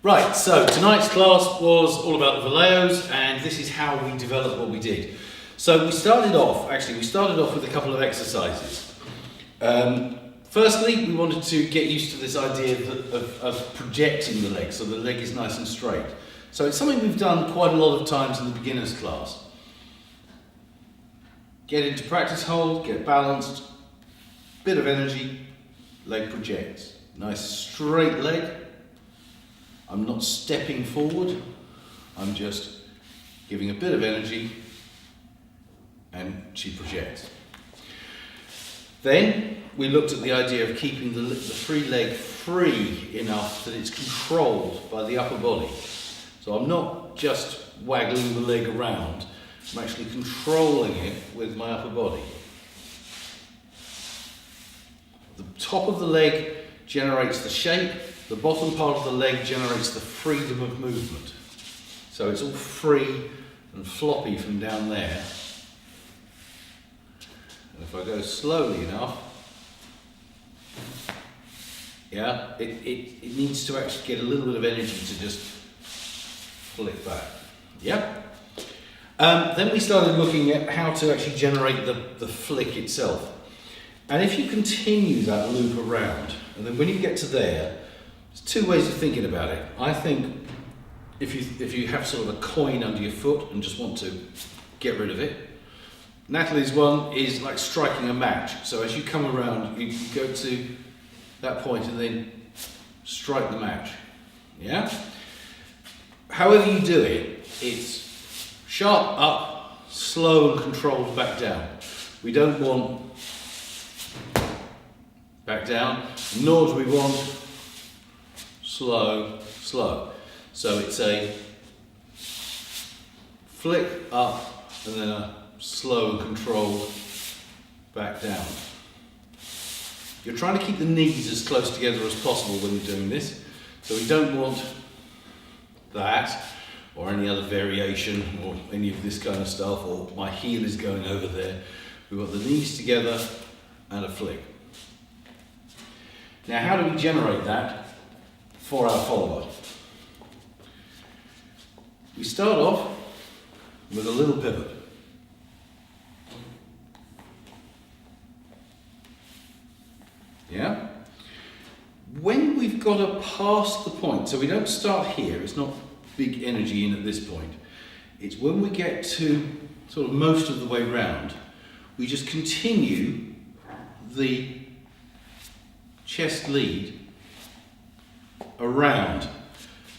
Right, so tonight's class was all about the boleos, and this is how we developed what we did. So we started off with a couple of exercises. Firstly, we wanted to get used to this idea of projecting the leg, so the leg is nice and straight. So it's something we've done quite a lot of times in the beginner's class. Get into practice hold, get balanced, bit of energy, leg projects. Nice straight leg. I'm not stepping forward, I'm just giving a bit of energy and she projects. Then we looked at the idea of keeping the free leg free enough that it's controlled by the upper body. So I'm not just waggling the leg around, I'm actually controlling it with my upper body. The top of the leg generates the shape, the bottom part of the leg generates the freedom of movement. So it's all free and floppy from down there. And if I go slowly enough, yeah, it needs to actually get a little bit of energy to just flick back. Yeah. Then we started looking at how to actually generate the flick itself. And if you continue that loop around, and then when you get to there, there's two ways of thinking about it. I think if you have sort of a coin under your foot and just want to get rid of it, Natalie's one is like striking a match. So as you come around, you go to that point and then strike the match. Yeah? However you do it, it's sharp up, slow and controlled back down. We don't want back down, nor do we want slow, slow. So it's a flick up and then a slow and controlled back down. You're trying to keep the knees as close together as possible when you're doing this. So we don't want that or any other variation or any of this kind of stuff, or my heel is going over there. We want the knees together and a flick. Now how do we generate that for our follower? We start off with a little pivot. Yeah? When we've got to pass the point, so we don't start here, it's not big energy in at this point. It's when we get to sort of most of the way round, we just continue the chest lead around.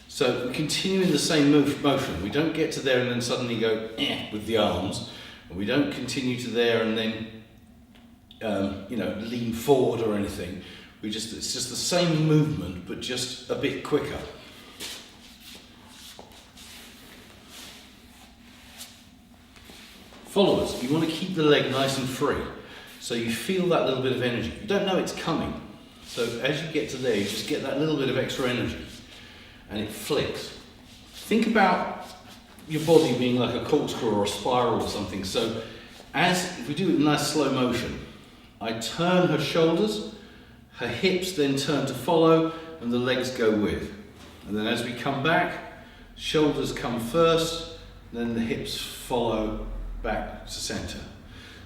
So we continue in the same motion. We don't get to there and then suddenly go with the arms. And we don't continue to there and then lean forward or anything. It's just the same movement, but just a bit quicker. Followers, you want to keep the leg nice and free. So you feel that little bit of energy. You don't know it's coming. So as you get to there, you just get that little bit of extra energy and it flicks. Think about your body being like a corkscrew or a spiral or something. So if we do it in nice slow motion, I turn her shoulders, her hips then turn to follow and the legs go with. And then as we come back, shoulders come first, then the hips follow back to center.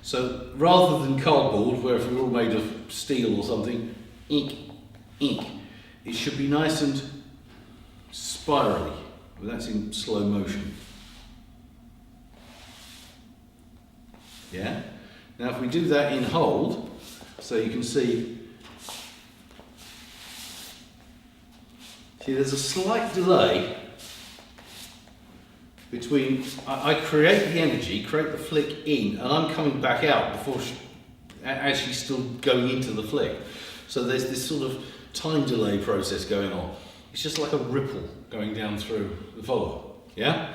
So rather than cardboard, where if we were all made of steel or something, ink, it should be nice and spirally, but that's in slow motion. Yeah? Now if we do that in hold, so you can see there's a slight delay between I create the energy, create the flick in, and I'm coming back out before as she's still going into the flick. So there's this sort of time delay process going on. It's just like a ripple going down through the follower. Yeah?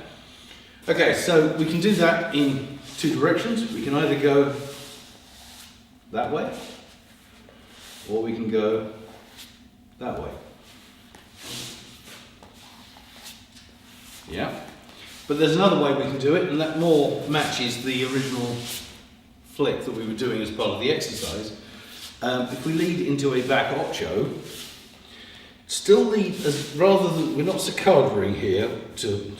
Okay, so we can do that in two directions. We can either go that way, or we can go that way. Yeah? But there's another way we can do it, and that more matches the original flick that we were doing as part of the exercise. If we lead into a back ocho, Still lead, as rather than, we're not saccadering here to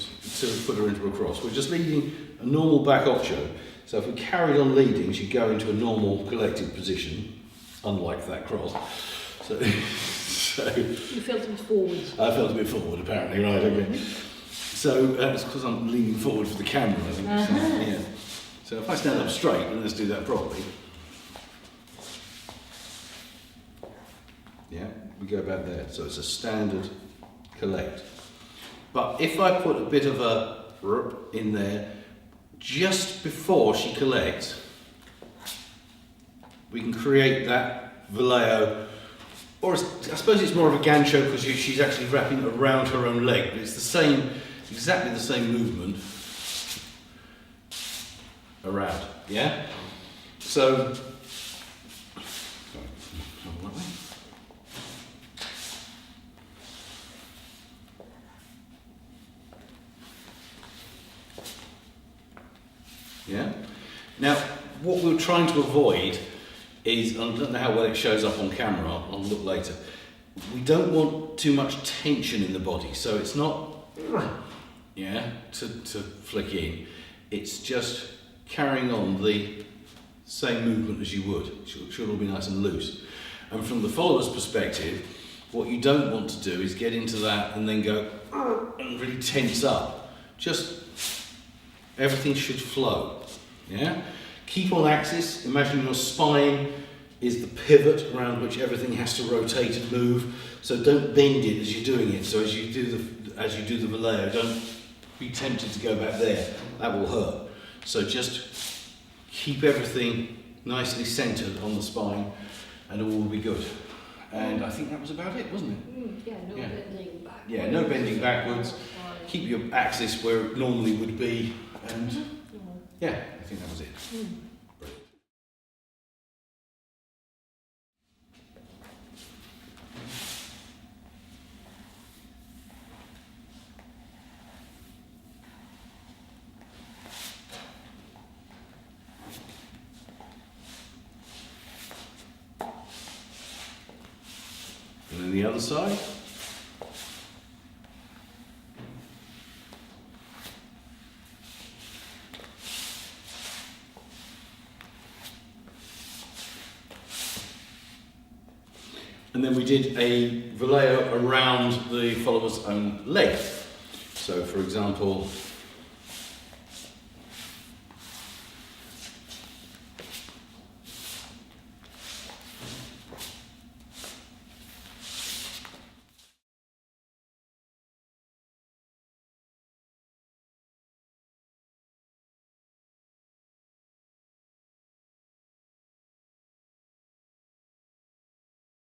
put her into a cross, we're just leading a normal back ocho. So if we carried on leading, she'd go into a normal collected position, unlike that cross. So you felt a bit forward. I felt a bit forward, apparently, right? Okay. So that's because I'm leaning forward for the camera, I think. So, yeah. So if I stand up straight, then let's do that properly. Yeah, we go back there. So it's a standard collect. But if I put a bit of a rup in there just before she collects, we can create that boleo, or I suppose it's more of a gancho because she's actually wrapping around her own leg, but it's the same, exactly the same movement around, yeah? So, yeah? Now, what we're trying to avoid is, I don't know how well it shows up on camera, I'll look later. We don't want too much tension in the body, so it's not, yeah, to flick in. It's just carrying on the same movement as you would. It should all be nice and loose. And from the follower's perspective, what you don't want to do is get into that and then go and really tense up. Just everything should flow. Yeah? Keep on axis. Imagine your spine is the pivot around which everything has to rotate and move. So don't bend it as you're doing it. So as you do the boleo, don't be tempted to go back there. That will hurt. So just keep everything nicely centered on the spine, and all will be good. And I think that was about it, wasn't it? Bending backwards. Yeah, no bending backwards. Keep your axis where it normally would be, and yeah, I think that was it. Brilliant. And then the other side. And then we did a boleo around the follower's own leg. So for example,